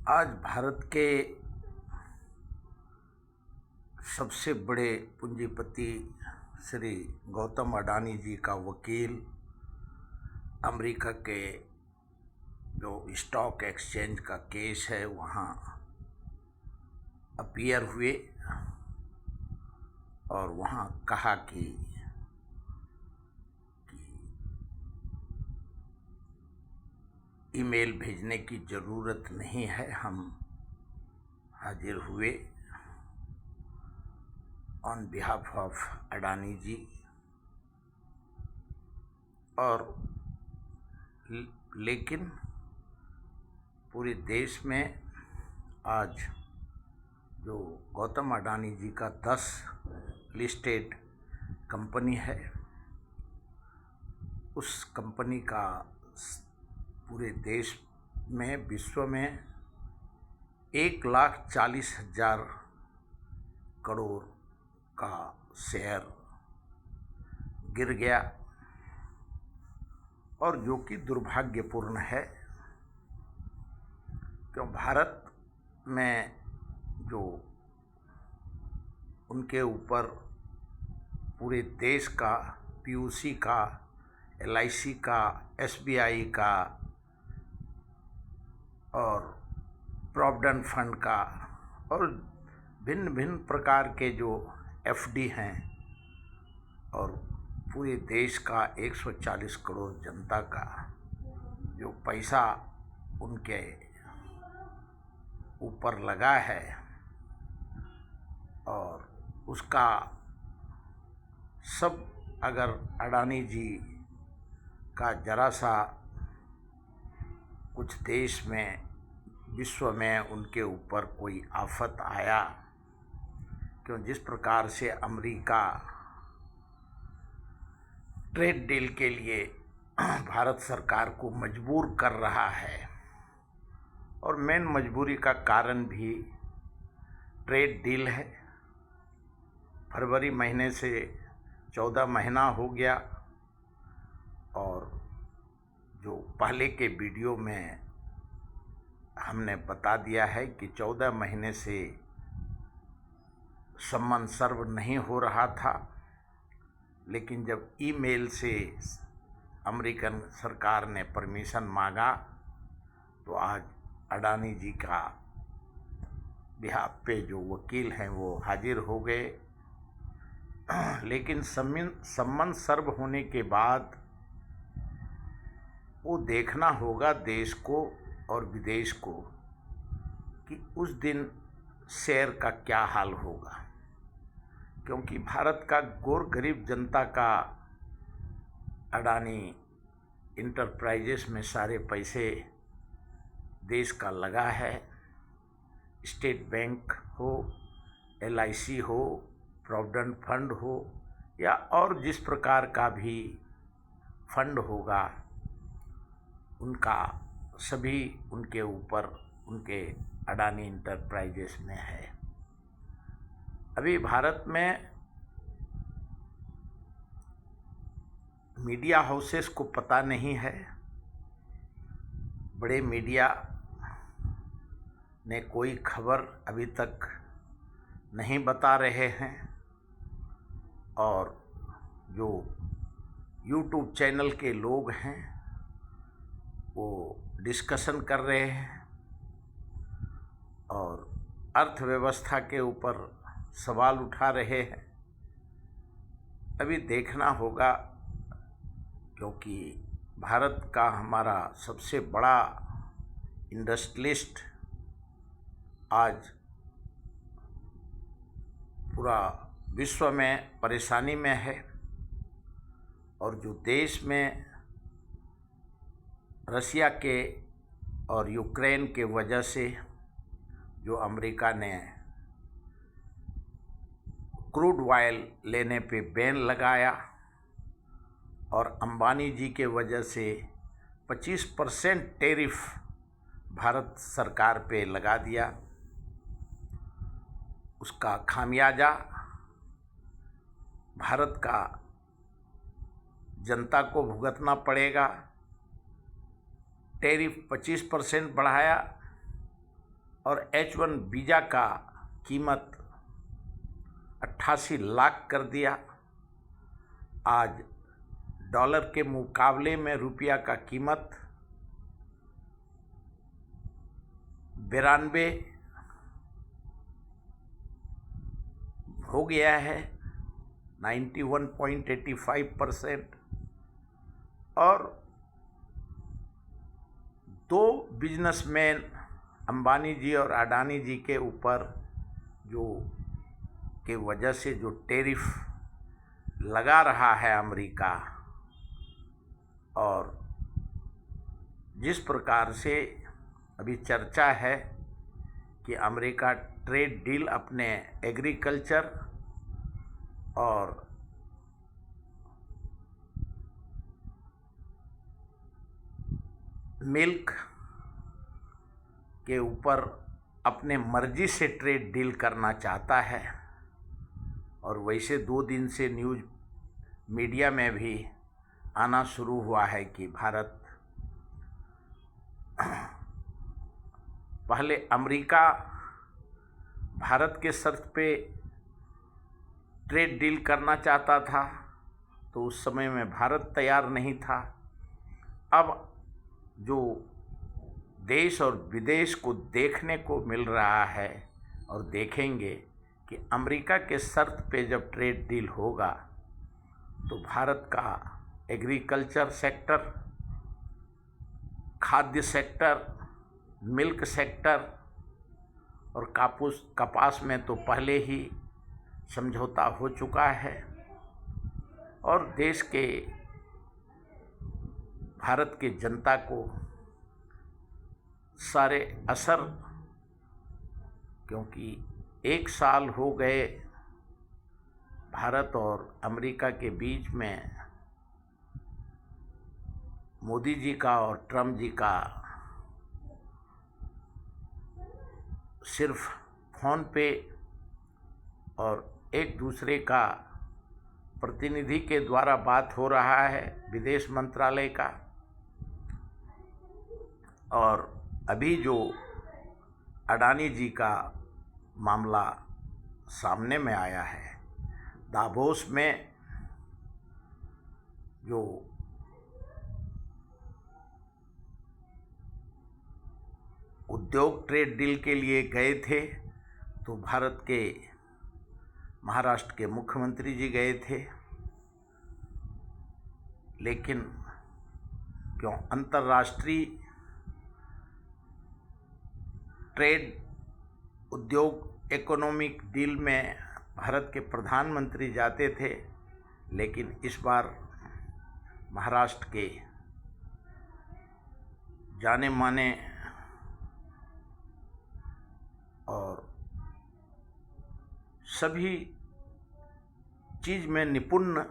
आज भारत के सबसे बड़े पूंजीपति श्री गौतम अडानी जी का वकील अमेरिका के जो स्टॉक एक्सचेंज का केस है वहाँ अपीयर हुए और वहाँ कहा कि ईमेल भेजने की ज़रूरत नहीं है। हम हाजिर हुए ऑन बिहाफ ऑफ अडानी जी और लेकिन पूरे देश में आज जो गौतम अडानी जी का 10 लिस्टेड कंपनी है, उस कंपनी का पूरे देश में विश्व में 1,40,000 करोड़ का शेयर गिर गया और जो कि दुर्भाग्यपूर्ण है, क्यों भारत में जो उनके ऊपर पूरे देश का पीयूसी का, एलआईसी का, एसबीआई का और प्रोविडेंट फंड का और भिन्न भिन्न प्रकार के जो एफडी हैं और पूरे देश का 140 करोड़ जनता का जो पैसा उनके ऊपर लगा है और उसका सब अगर अडानी जी का जरा सा कुछ देश में विश्व में उनके ऊपर कोई आफत आया, क्यों जिस प्रकार से अमेरिका ट्रेड डील के लिए भारत सरकार को मजबूर कर रहा है और मेन मजबूरी का कारण भी ट्रेड डील है। फरवरी महीने से 14 महीना हो गया और जो पहले के वीडियो में हमने बता दिया है कि 14 महीने से सम्मन सर्व नहीं हो रहा था, लेकिन जब ईमेल से अमेरिकन सरकार ने परमिशन मांगा तो आज अडानी जी का बिहाफ पे जो वकील हैं वो हाजिर हो गए। लेकिन सम्मन सर्व होने के बाद वो देखना होगा देश को और विदेश को कि उस दिन शेयर का क्या हाल होगा, क्योंकि भारत का गोर गरीब जनता का अडानी इंटरप्राइजेस में सारे पैसे देश का लगा है। स्टेट बैंक हो, एलआईसी हो, प्रोविडेंट फंड हो या और जिस प्रकार का भी फंड होगा, उनका सभी उनके ऊपर उनके अडानी इंटरप्राइजेस में है। अभी भारत में मीडिया हाउसेस को पता नहीं है, बड़े मीडिया ने कोई खबर अभी तक नहीं बता रहे हैं और जो यूट्यूब चैनल के लोग हैं वो डिस्कशन कर रहे हैं और अर्थव्यवस्था के ऊपर सवाल उठा रहे हैं। अभी देखना होगा, क्योंकि भारत का हमारा सबसे बड़ा इंडस्ट्रियलिस्ट आज पूरा विश्व में परेशानी में है और जो देश में रसिया के और यूक्रेन के वजह से जो अमेरिका ने क्रूड ऑयल लेने पे बैन लगाया और अंबानी जी के वजह से 25% टैरिफ भारत सरकार पे लगा दिया, उसका खामियाजा भारत का जनता को भुगतना पड़ेगा। टैरिफ 25% बढ़ाया और H1 वीज़ा का कीमत 88 लाख कर दिया। आज डॉलर के मुकाबले में रुपया का कीमत 92 हो गया है, 91.85%। और दो बिजनेसमैन अंबानी जी और अडानी जी के ऊपर जो के वजह से जो टैरिफ लगा रहा है अमेरिका, और जिस प्रकार से अभी चर्चा है कि अमेरिका ट्रेड डील अपने एग्रीकल्चर और मिल्क के ऊपर अपने मर्जी से ट्रेड डील करना चाहता है। और वैसे 2 दिन से न्यूज़ मीडिया में भी आना शुरू हुआ है कि पहले अमेरिका भारत के शर्त पे ट्रेड डील करना चाहता था, तो उस समय में भारत तैयार नहीं था। अब जो देश और विदेश को देखने को मिल रहा है और देखेंगे कि अमेरिका के शर्त पे जब ट्रेड डील होगा तो भारत का एग्रीकल्चर सेक्टर, खाद्य सेक्टर, मिल्क सेक्टर और कपास में तो पहले ही समझौता हो चुका है। और देश के भारत के जनता को सारे असर, क्योंकि 1 साल हो गए भारत और अमेरिका के बीच में मोदी जी का और ट्रम्प जी का सिर्फ फ़ोन पे और एक दूसरे का प्रतिनिधि के द्वारा बात हो रहा है, विदेश मंत्रालय का। और अभी जो अडानी जी का मामला सामने में आया है, दावोस में जो उद्योग ट्रेड डील के लिए गए थे, तो भारत के महाराष्ट्र के मुख्यमंत्री जी गए थे, लेकिन क्यों अंतर्राष्ट्रीय ट्रेड उद्योग इकोनॉमिक डील में भारत के प्रधानमंत्री जाते थे, लेकिन इस बार महाराष्ट्र के जाने माने और सभी चीज़ में निपुण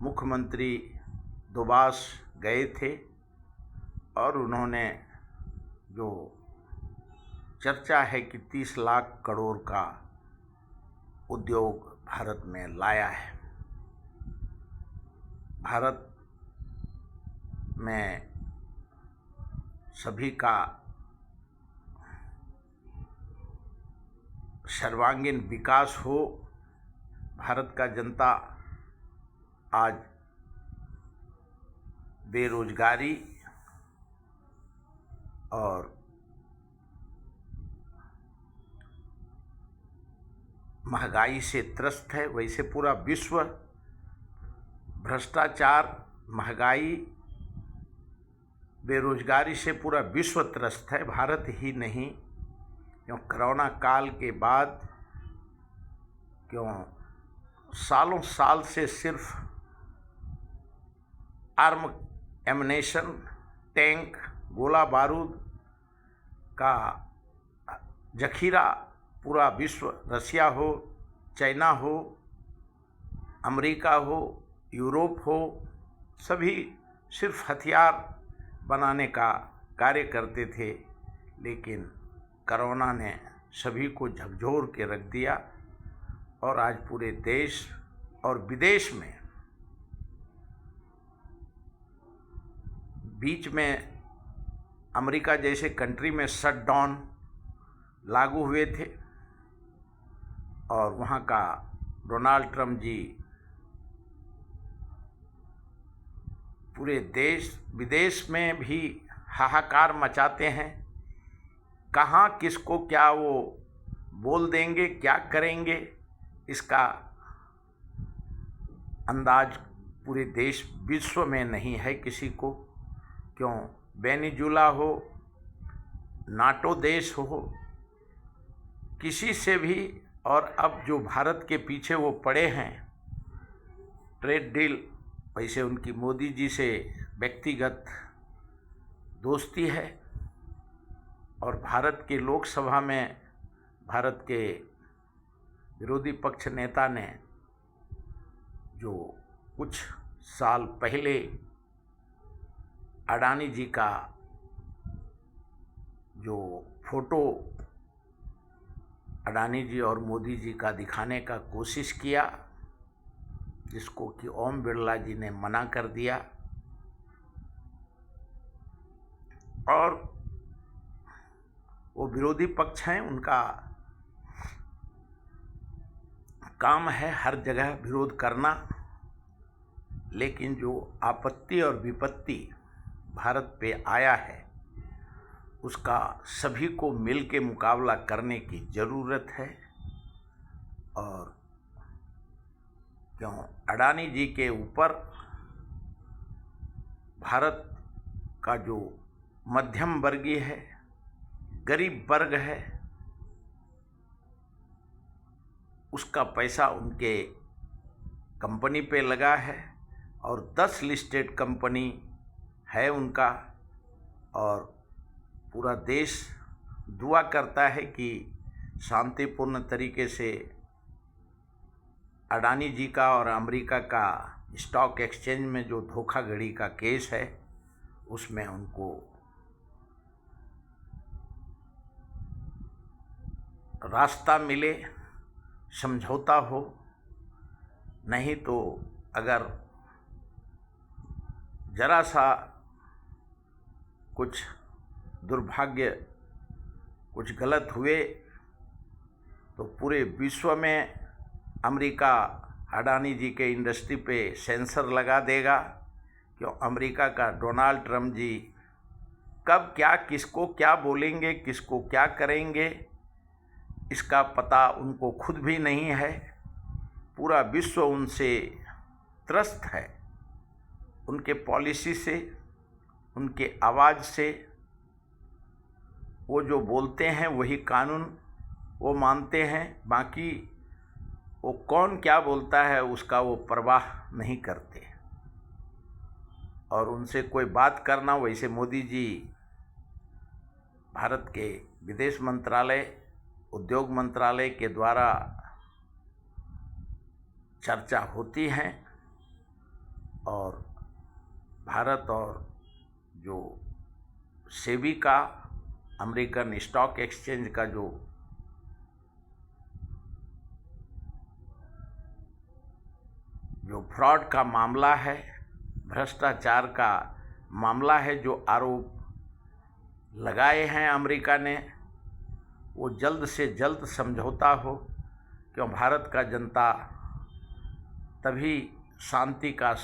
मुख्यमंत्री दोबास गए थे। और उन्होंने जो चर्चा है कि 30 लाख करोड़ का उद्योग भारत में लाया है। भारत में सभी का सर्वांगीण विकास हो। भारत का जनता आज बेरोजगारी और महंगाई से त्रस्त है। वैसे पूरा विश्व भ्रष्टाचार, महंगाई, बेरोजगारी से पूरा विश्व त्रस्त है, भारत ही नहीं। क्यों कोरोना काल के बाद सालों साल से सिर्फ आर्म एमुनेशन, टैंक, गोला बारूद का जखीरा पूरा विश्व, रसिया हो, चाइना हो, अमेरिका हो, यूरोप हो, सभी सिर्फ हथियार बनाने का कार्य करते थे। लेकिन कोरोना ने सभी को झकझोर के रख दिया और आज पूरे देश और विदेश में बीच में अमेरिका जैसे कंट्री में शट डाउन लागू हुए थे और वहाँ का डोनाल्ड ट्रंप जी पूरे देश विदेश में भी हाहाकार मचाते हैं। कहाँ किसको क्या वो बोल देंगे, क्या करेंगे, इसका अंदाज पूरे देश विश्व में नहीं है किसी को। क्यों, वेनेजुला हो, नाटो देश हो, किसी से भी, और अब जो भारत के पीछे वो पड़े हैं ट्रेड डील, वैसे उनकी मोदी जी से व्यक्तिगत दोस्ती है और भारत के लोकसभा में भारत के विरोधी पक्ष नेता ने जो कुछ साल पहले अडानी जी का जो फोटो अडानी जी और मोदी जी का दिखाने का कोशिश किया, जिसको कि ओम बिरला जी ने मना कर दिया, और वो विरोधी पक्ष हैं, उनका काम है हर जगह विरोध करना। लेकिन जो आपत्ति और विपत्ति भारत पे आया है उसका सभी को मिल के मुकाबला करने की ज़रूरत है। और क्यों, अडानी जी के ऊपर भारत का जो मध्यम वर्गीय है, गरीब वर्ग है, उसका पैसा उनके कंपनी पे लगा है और 10 लिस्टेड कंपनी है उनका। और पूरा देश दुआ करता है कि शांतिपूर्ण तरीके से अडानी जी का और अमेरिका का स्टॉक एक्सचेंज में जो धोखाधड़ी का केस है उसमें उनको रास्ता मिले, समझौता हो। नहीं तो अगर जरा सा कुछ दुर्भाग्य, कुछ गलत हुए तो पूरे विश्व में अमेरिका अडानी जी के इंडस्ट्री पे सेंसर लगा देगा। क्यों, अमेरिका का डोनाल्ड ट्रंप जी कब क्या किसको क्या बोलेंगे, किसको क्या करेंगे, इसका पता उनको खुद भी नहीं है। पूरा विश्व उनसे त्रस्त है, उनके पॉलिसी से, उनके आवाज़ से। वो जो बोलते हैं वही कानून वो मानते हैं, बाकी वो कौन क्या बोलता है उसका वो परवाह नहीं करते। और उनसे कोई बात करना, वैसे मोदी जी भारत के विदेश मंत्रालय, उद्योग मंत्रालय के द्वारा चर्चा होती है और भारत और जो सेबी का, अमेरिकन स्टॉक एक्सचेंज का जो फ्रॉड का मामला है, भ्रष्टाचार का मामला है, जो आरोप लगाए हैं अमेरिका ने, वो जल्द से जल्द समझौता हो। क्यों, भारत का जनता तभी शांति का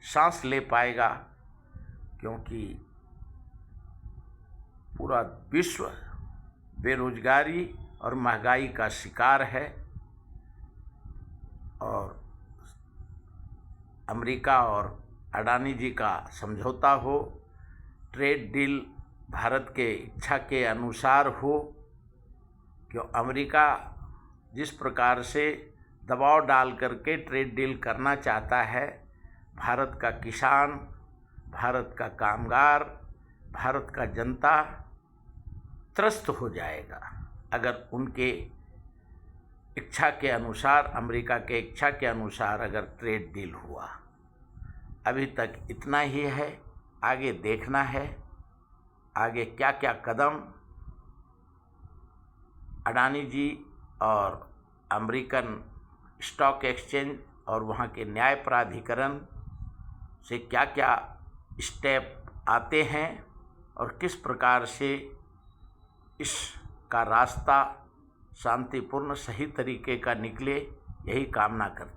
सांस ले पाएगा, क्योंकि पूरा विश्व बेरोजगारी और महंगाई का शिकार है। और अमेरिका और अडानी जी का समझौता हो, ट्रेड डील भारत के इच्छा के अनुसार हो। क्यों, अमेरिका जिस प्रकार से दबाव डाल करके ट्रेड डील करना चाहता है, भारत का किसान, भारत का कामगार, भारत का जनता त्रस्त हो जाएगा अगर उनके इच्छा के अनुसार, अमेरिका के इच्छा के अनुसार अगर ट्रेड डील हुआ। अभी तक इतना ही है, आगे देखना है आगे क्या क्या कदम अडानी जी और अमेरिकन स्टॉक एक्सचेंज और वहाँ के न्याय प्राधिकरण से क्या क्या स्टेप आते हैं और किस प्रकार से इस का रास्ता शांतिपूर्ण सही तरीके का निकले, यही कामना करते हैं।